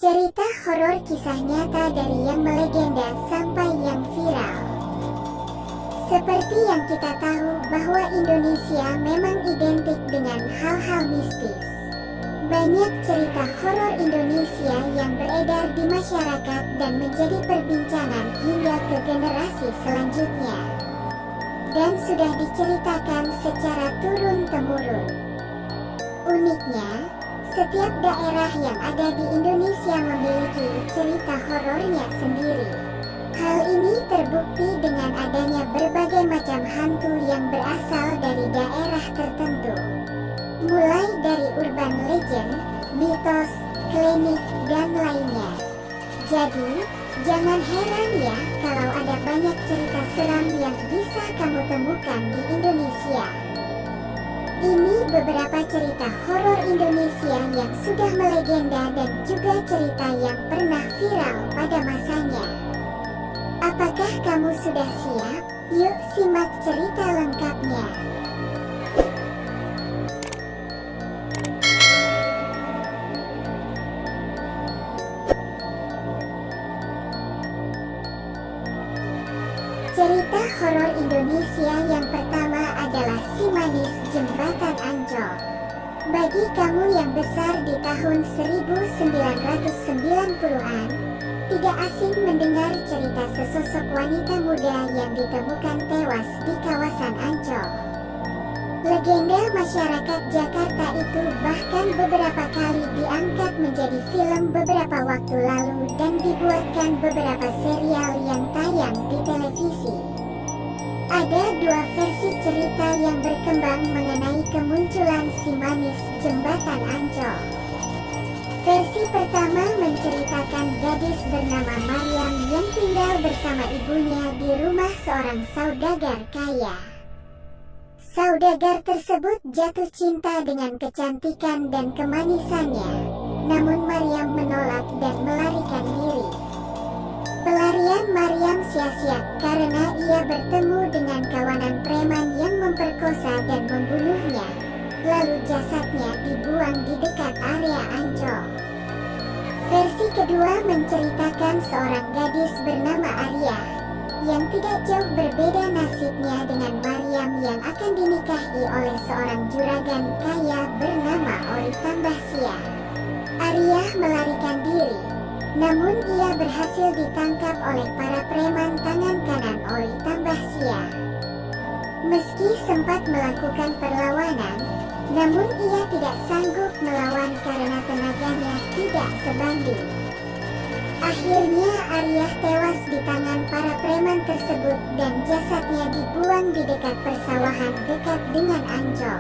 Cerita horor kisah nyata dari yang melegenda sampai yang viral. Seperti yang kita tahu bahwa Indonesia memang identik dengan hal-hal mistis. Banyak cerita horor Indonesia yang beredar di masyarakat dan menjadi perbincangan hingga ke generasi selanjutnya. Dan sudah diceritakan secara turun-temurun. Uniknya, setiap daerah yang ada di Indonesia memiliki cerita horornya sendiri. Hal ini terbukti dengan adanya berbagai macam hantu yang berasal dari daerah tertentu. Mulai dari urban legend, mitos, klinik, dan lainnya. Jadi, jangan heran ya kalau ada banyak cerita seram yang bisa kamu temukan di Indonesia. Ini beberapa cerita horor Indonesia yang sudah melegenda dan juga cerita yang pernah viral pada masanya. Apakah kamu sudah siap? Yuk simak cerita lengkapnya. Cerita horor Indonesia yang pertama adalah Si Manis Jembatan Ancol. Bagi kamu yang besar di tahun 1990-an, tidak asing mendengar cerita sesosok wanita muda yang ditemukan tewas di kawasan Ancol. Legenda masyarakat Jakarta itu bahkan beberapa kali diangkat menjadi film beberapa waktu lalu dan dibuatkan beberapa serial yang tayang di televisi. Ada dua versi cerita yang berkembang mengenai kemunculan Si Manis Jembatan Ancol. Versi pertama menceritakan gadis bernama Maryam yang tinggal bersama ibunya di rumah seorang saudagar kaya. Saudagar tersebut jatuh cinta dengan kecantikan dan kemanisannya, namun Maryam menolak dan melarikan diri. Pelarian Maryam sia-sia karena ia bertemu dengan kawanan preman yang memperkosa dan membunuhnya, lalu jasadnya dibuang di dekat area Ancol. Versi kedua menceritakan seorang gadis bernama Arya, yang tidak jauh berbeda nasibnya dengan Maryam yang akan dinikahi oleh seorang juragan kaya bernama Oi Tambahsia. Arya melarikan diri, namun ia berhasil ditangkap oleh para preman tangan kanan Oi Tambahsia. Meski sempat melakukan perlawanan, namun ia tidak sanggup melawan karena tenaganya tidak sebanding. Akhirnya Arya tewas di tangan para preman tersebut dan jasadnya dibuang di dekat persawahan dekat dengan Ancol.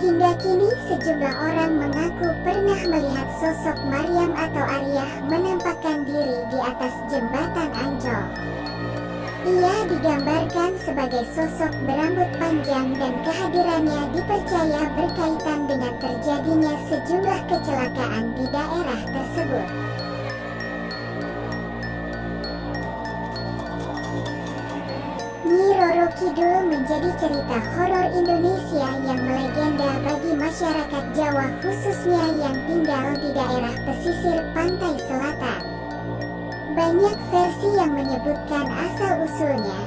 Hingga kini sejumlah orang mengaku pernah melihat sosok Maryam atau Arya menampakkan diri di atas jembatan Ancol. Ia digambarkan sebagai sosok berambut panjang dan kehadirannya dipercaya berkaitan dengan terjadinya sejumlah kecelakaan di daerah tersebut. Nyi Roro Kidul menjadi cerita horor Indonesia yang melegenda bagi masyarakat Jawa khususnya yang tinggal di daerah pesisir pantai selatan. Banyak versi yang menyebutkan asal-usulnya.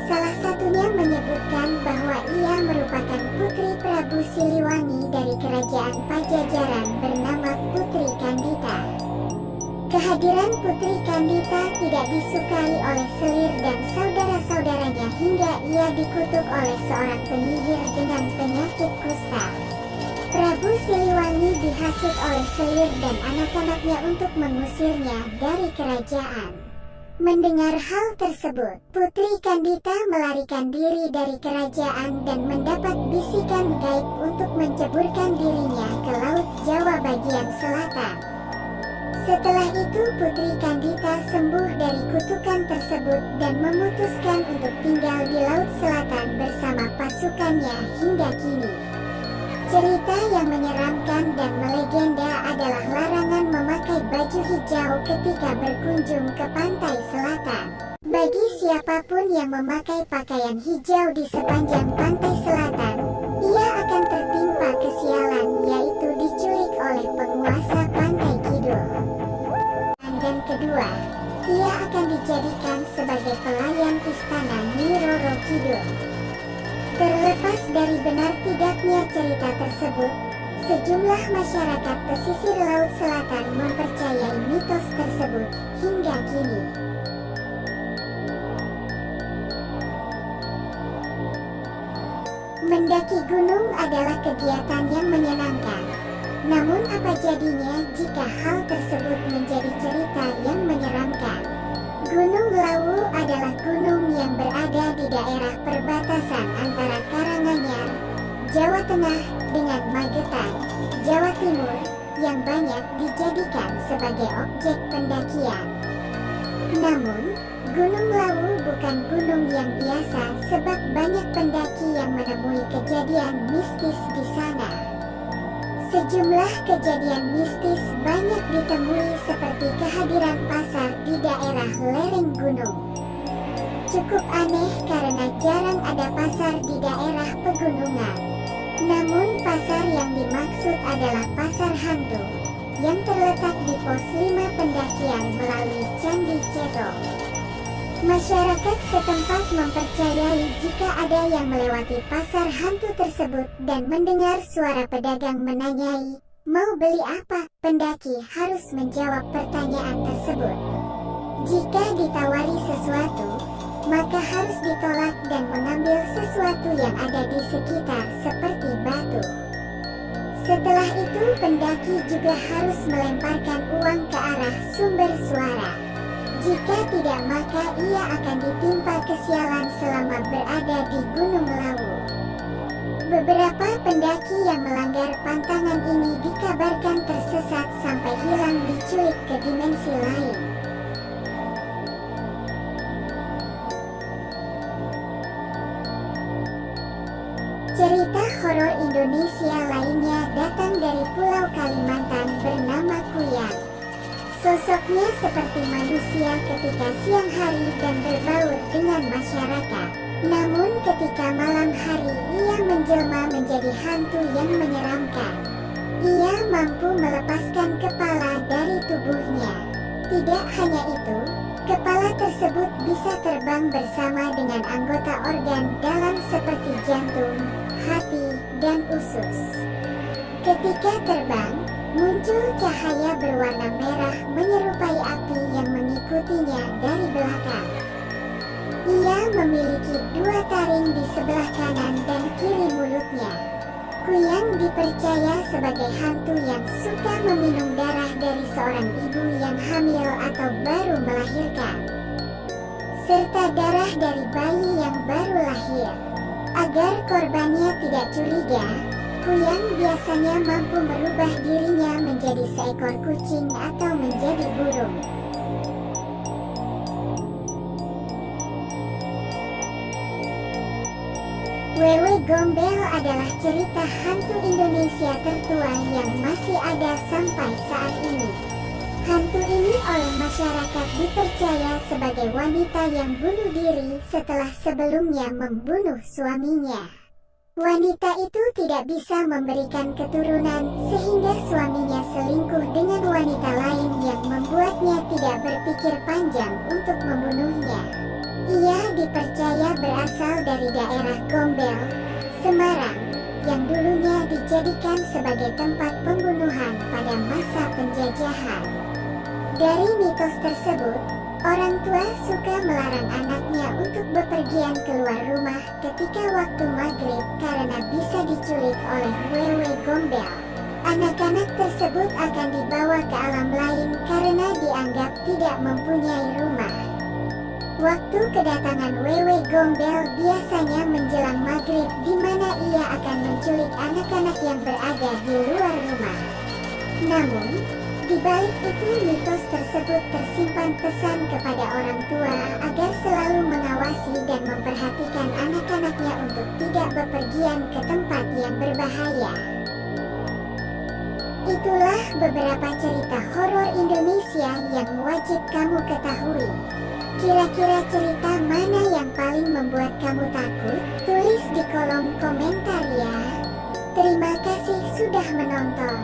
Salah satunya menyebutkan bahwa ia merupakan putri Prabu Siliwangi dari kerajaan Pajajaran bernama Putri Kandita. Kehadiran Putri Kandita tidak disukai oleh Selir dan saudara-saudaranya hingga ia dikutuk oleh seorang penyihir dengan penyakit kusta. Prabu Siliwangi dihasut oleh Selir dan anak-anaknya untuk mengusirnya dari kerajaan. Mendengar hal tersebut, Putri Kandita melarikan diri dari kerajaan dan mendapat bisikan gaib untuk menceburkan dirinya ke Laut Jawa bagian selatan. Setelah itu Putri Kandita sembuh dari kutukan tersebut dan memutuskan untuk tinggal di Laut Selatan bersama pasukannya hingga kini. Cerita yang menyeramkan dan melegenda adalah larangan memakai baju hijau ketika berkunjung ke pantai selatan. Bagi siapapun yang memakai pakaian hijau di sepanjang pantai selatan, ia akan tertimpa kesialan, yaitu diculik oleh penguasa pantai kidul. dijadikan sebagai pelayan istana Nyi Roro Kidul. Terlepas dari benar tidaknya cerita tersebut, sejumlah masyarakat pesisir Laut Selatan mempercayai mitos tersebut hingga kini. Mendaki gunung adalah kegiatan yang menyenangkan. Namun apa jadinya jika hal tersebut menjadi cerita yang menyeramkan? Gunung Lawu adalah gunung yang berada di daerah perbatasan antara Karanganyar, Jawa Tengah dengan Magetan, Jawa Timur, yang banyak dijadikan sebagai objek pendakian. Namun, Gunung Lawu bukan gunung yang biasa sebab banyak pendaki yang menemui kejadian mistis di sana. Sejumlah kejadian mistis banyak ditemui seperti kehadiran pasar di daerah lereng gunung. Cukup aneh karena jarang ada pasar di daerah pegunungan. Namun pasar yang dimaksud adalah pasar hantu, yang terletak di pos 5 pendakian melalui Candi Cetro. Masyarakat setempat mempercayai jika ada yang melewati pasar hantu tersebut dan mendengar suara pedagang menanyai, "Mau beli apa?" Pendaki harus menjawab pertanyaan tersebut. Jika ditawari sesuatu, maka harus ditolak dan mengambil sesuatu yang ada di sekitar seperti batu. Setelah itu pendaki juga harus melemparkan uang ke arah sumber suara. Jika tidak, maka ia akan ditimpa kesialan selama berada di Gunung Lawu. Beberapa pendaki yang melanggar pantangan ini dikabarkan tersesat sampai hilang diculik ke dimensi lain. Cerita horor Indonesia lainnya datang dari Pulau Kalimantan bernama Kuyang. Sosoknya seperti manusia ketika siang hari dan berbaur dengan masyarakat. Namun ketika malam hari ia menjelma menjadi hantu yang menyeramkan. Ia mampu melepaskan kepala dari tubuhnya. Tidak hanya itu, kepala tersebut bisa terbang bersama dengan anggota organ dalam seperti jantung, hati, dan usus. Ketika terbang, muncul cahaya berwarna merah menyerupai api yang mengikutinya dari belakang. Ia memiliki 2 taring di sebelah kanan dan kiri mulutnya. Kuyang dipercaya sebagai hantu yang suka meminum darah dari seorang ibu yang hamil atau baru melahirkan, serta darah dari bayi yang baru lahir. Agar korbannya tidak curiga, Kuyang biasanya mampu merubah dirinya menjadi seekor kucing atau menjadi burung. Wewe Gombel adalah cerita hantu Indonesia tertua yang masih ada sampai saat ini. Hantu ini oleh masyarakat dipercaya sebagai wanita yang bunuh diri setelah sebelumnya membunuh suaminya. Wanita itu tidak bisa memberikan keturunan sehingga suaminya selingkuh dengan wanita lain yang membuatnya tidak berpikir panjang untuk membunuhnya. Ia dipercaya berasal dari daerah Gombel, Semarang, yang dulunya dijadikan sebagai tempat pembunuhan pada masa penjajahan. Dari mitos tersebut, orang tua suka melarang anaknya untuk bepergian keluar rumah ketika waktu maghrib karena bisa diculik oleh Wewe Gombel. Anak-anak tersebut akan dibawa ke alam lain karena dianggap tidak mempunyai rumah. Waktu kedatangan Wewe Gombel biasanya menjelang maghrib di mana ia akan menculik anak-anak yang berada di luar rumah. Namun, di balik itu mitos tersebut tersimpan pesan kepada orang tua agar selalu mengawasi dan memperhatikan anak-anaknya untuk tidak bepergian ke tempat yang berbahaya. Itulah beberapa cerita horor Indonesia yang wajib kamu ketahui. Kira-kira cerita mana yang paling membuat kamu takut? Tulis di kolom komentar ya. Terima kasih sudah menonton.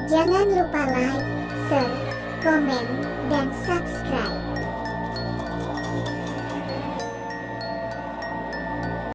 Jangan lupa like, share, komen, dan subscribe.